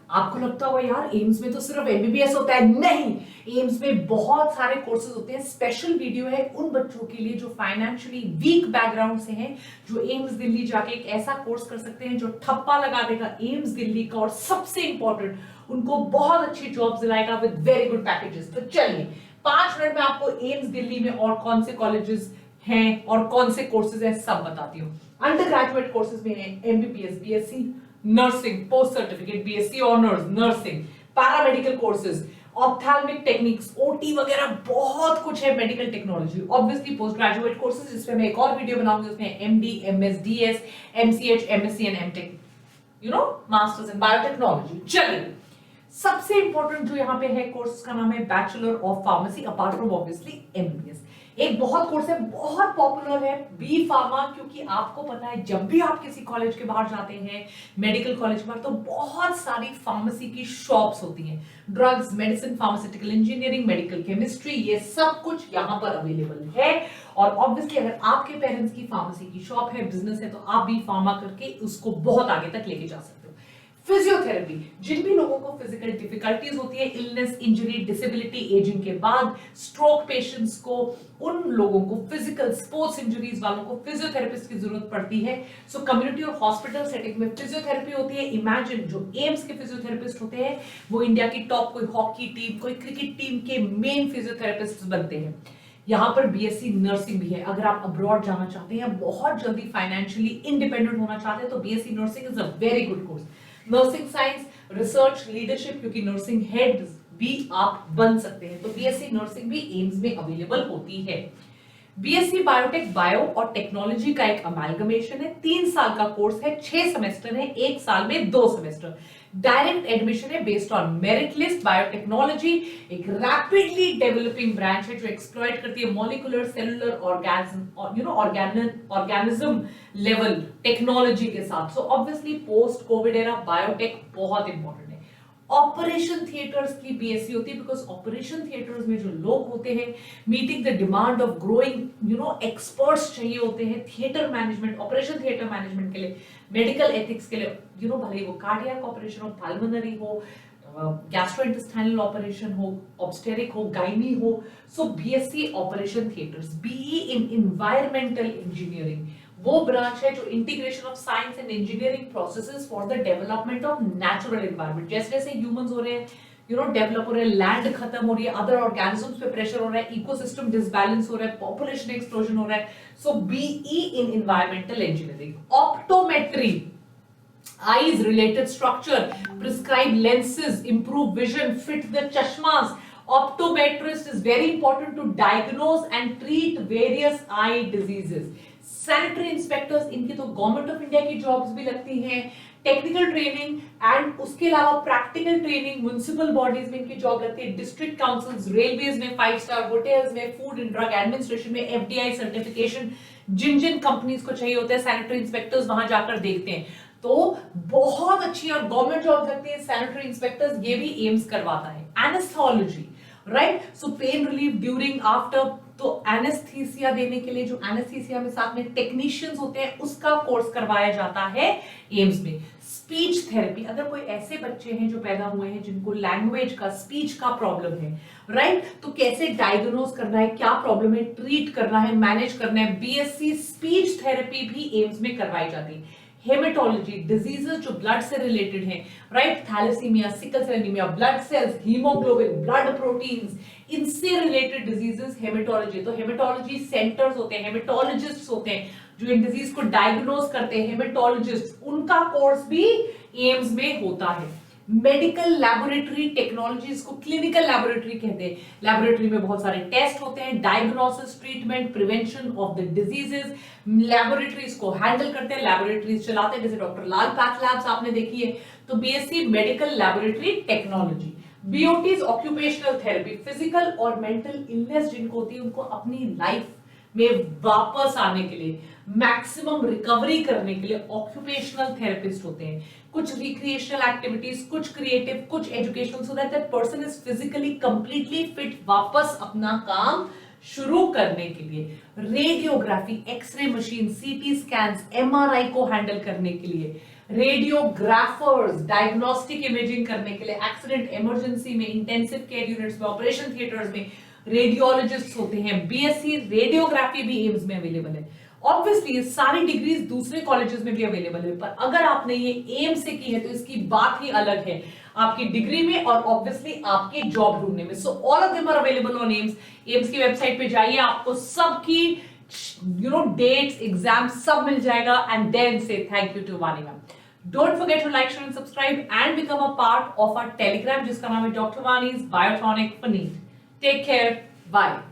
आपको लगता होगा यार एम्स में तो सिर्फ एमबीबीएस होता है। नहीं, एम्स में बहुत सारे कोर्सेज होते हैं। स्पेशल वीडियो है उन बच्चों के लिए जो फाइनेंशियली वीक बैकग्राउंड से हैं, जो एम्स दिल्ली जाके एक ऐसा कोर्स कर सकते हैं जो ठप्पा लगा देगा एम्स दिल्ली का, और सबसे इंपॉर्टेंट उनको बहुत अच्छी जॉब दिलाएगा विद वेरी गुड पैकेजेस। तो चलिए 5 मिनट में आपको एम्स दिल्ली में और कौन से कॉलेजेस हैं और कौन से कोर्सेज हैं सब बताती हूँ। अंडर ग्रेजुएट कोर्सेज में है MBBS, BSc nursing, post certificate, BSc honours nursing, paramedical courses, ophthalmic techniques, OT वगैरह बहुत कुछ है, medical technology. Obviously post graduate courses जिसमें मैं एक और वीडियो बनाऊंगी, उसमें MD, MS, DS, MCh, MSc and MTech, masters in biotechnology. चलिए सबसे इंपॉर्टेंट जो यहाँ पे है कोर्स का नाम है bachelor of pharmacy, apart from obviously MBBS. एक बहुत कोर्स है, बहुत पॉपुलर है, बी फार्मा, क्योंकि आपको पता है जब भी आप किसी कॉलेज के बाहर जाते हैं, मेडिकल कॉलेज पर, तो बहुत सारी फार्मेसी की शॉप्स होती हैं। Drugs, medicine, pharmaceutical engineering, medical chemistry, ये सब कुछ यहाँ पर अवेलेबल है। और ऑब्वियसली अगर आपके पेरेंट्स की फार्मेसी की शॉप है, बिजनेस है, तो आप भी फार्मा करके उसको बहुत आगे तक लेके जा सकते हो। फिजियोथेरेपी, जिन भी लोगों को फिजिकल डिफिकल्टीज होती है, इलनेस, इंजरी, डिसेबिलिटी, एजिंग के बाद, स्ट्रोक पेशेंट्स को, उन लोगों को, फिजिकल स्पोर्ट्स इंजरीज वालों को फिजियोथेरेपिस्ट की जरूरत पड़ती है। सो कम्युनिटी और हॉस्पिटल सेटिंग में फिजियोथेरेपी होती है। इमेजिन जो एम्स के फिजियोथेरेपिस्ट होते हैं वो इंडिया की टॉप कोई हॉकी टीम, कोई क्रिकेट टीम के मेन फिजियोथेरेपिस्ट बनते हैं। यहाँ पर बीएससी नर्सिंग भी है। अगर आप अब्रॉड जाना चाहते हैं, बहुत जल्दी फाइनेंशियली इंडिपेंडेंट होना चाहते हैं, तो BSc nursing is a very good course. Nursing science, research, leadership, क्योंकि नर्सिंग हेड भी आप बन सकते हैं, तो बीएससी नर्सिंग भी एम्स में अवेलेबल होती है। बीएससी बायोटेक, बायो और टेक्नोलॉजी का एक अमेलगमेशन है। 3 साल का कोर्स है, 6 सेमेस्टर है, 1 साल में 2 सेमेस्टर। डायरेक्ट एडमिशन है based on merit list. Biotechnology एक रैपिडली डेवलपिंग ब्रांच है जो एक्सप्लॉइट करती है molecular, cellular, organism level technology के साथ। So obviously post Covid era biotech बहुत इंपॉर्टेंट है। ऑपरेशन थिएटर्स की बीएससी होती है, बिकॉज ऑपरेशन थिएटर्स में जो लोग होते हैं, meeting the demand of growing experts चाहिए होते हैं theatre management, operation theatre management के लिए, मेडिकल एथिक्स के लिए, भले वो कार्डियक ऑपरेशन हो, पल्मोनरी हो, गैस्ट्रोइंटेस्टाइनल ऑपरेशन हो, ऑब्स्टेरिक हो, गाइनी हो। So BSc operation theatres. BE in environmental engineering वो ब्रांच है जो integration of science and engineering processes for the development of natural environment. जैसे जैसे ह्यूमंस हो रहे हैं, डेवलप हो रहे हैं, लैंड खत्म हो रही है, अदर ऑर्गेनिजम्स पे प्रेशर हो रहा है, इकोसिस्टम डिसबैलेंस हो रहा है, पॉपुलेशन एक्सप्लोजन हो रहा है। So BE in environmental engineering. Optometry, eyes related structure, prescribe lenses, improve vision, fit the chashmas. Optometrist is very important to diagnose and treat various eye diseases. Sanitary inspectors, इनकी तो government of India की jobs भी लगती हैं। Technical training and उसके अलावा practical training, municipal bodies में इनकी जॉब लगती है। डिस्ट्रिक्ट काउंसिल्स, रेलवेज में, 5 स्टार होटल्स में, फूड एंड ड्रग एडमिनिस्ट्रेशन में, एफडीआई सर्टिफिकेशन जिन जिन कंपनीज को चाहिए होता है, सैनिटरी इंस्पेक्टर्स वहां जाकर देखते हैं। तो बहुत अच्छी और गवर्नमेंट जॉब लगती है सैनिटरी इंस्पेक्टर्स, ये भी एम्स करवाता है। एनेस्थोलॉजी, राइट, सो पेन रिलीफ ड्यूरिंग आफ्टर, तो एनेस्थीसिया देने के लिए जो एनेस्थीसिया में साथ में टेक्नीशियंस होते हैं उसका कोर्स करवाया जाता है एम्स में। स्पीच थेरेपी, अगर कोई ऐसे बच्चे हैं जो पैदा हुए हैं जिनको लैंग्वेज का, स्पीच का प्रॉब्लम है, राइट, तो कैसे डायग्नोज करना है, क्या प्रॉब्लम है, ट्रीट करना है, मैनेज करना है, बीएससी स्पीच थेरेपी भी एम्स में करवाई जाती है। हेमेटोलॉजी, डिजीजेस जो ब्लड से रिलेटेड हैं, right, thalassaemia, sickle cell anaemia, blood cells, haemoglobin, blood proteins, इनसे रिलेटेड डिजीजेस हेमेटोलॉजी। तो हेमेटोलॉजी सेंटर्स होते हैं, हेमेटोलॉजिस्ट होते हैं जो इन डिजीज को डायग्नोज करते हैं, हेमेटोलॉजिस्ट, उनका कोर्स भी एम्स में होता है। मेडिकल लैबोरेटरी टेक्नोलॉजीज को क्लिनिकल लैबोरेटरी कहते हैं। लैबोरेटरी में बहुत सारे टेस्ट होते हैं, diagnosis, treatment, prevention of the diseases, laboratories को हैंडल करते हैं, लैबोरेटरीज चलाते हैं, जैसे डॉक्टर लाल पैथ लैब्स आपने देखी है। तो BSc medical laboratory technology. BOTs, occupational therapy, physical और मेंटल इलनेस जिनको होती है उनको अपनी लाइफ में वापस आने के लिए, मैक्सिमम रिकवरी करने के लिए ऑक्यूपेशनल थेरेपिस्ट होते हैं। कुछ रिक्रिएशनल एक्टिविटीज, कुछ क्रिएटिव, कुछ educational, so that that person is physically completely fit वापस अपना काम शुरू करने के लिए। रेडियोग्राफी, एक्सरे मशीन, सीटी स्कैन्स, एमआरआई को हैंडल करने के लिए, रेडियोग्राफर्स डायग्नोस्टिक इमेजिंग करने के लिए, एक्सीडेंट इमरजेंसी में, इंटेंसिव केयर यूनिट्स में, ऑपरेशन थिएटर्स में रेडियोलॉजिस्ट होते हैं। बीएससी रेडियोग्राफी भी एम्स में अवेलेबल है। ऑब्वियसली ये सारी डिग्रीज दूसरे कॉलेजेस में भी अवेलेबल है, पर अगर आपने ये एम्स से की है तो इसकी बात ही अलग है आपकी डिग्री में और ऑब्वियसली आपके जॉब ढूंढने में। So all of them are available on AIIMS. AIIMS की वेबसाइट पे जाइए, आपको सबकी डेट्स, एग्जाम सब मिल जाएगा। And then say thank you to Wani ma'am. Don't forget to like, share and subscribe and become a part of our Telegram जिसका नाम है Dr. Vani's Biotronic for Need. Take care. Bye.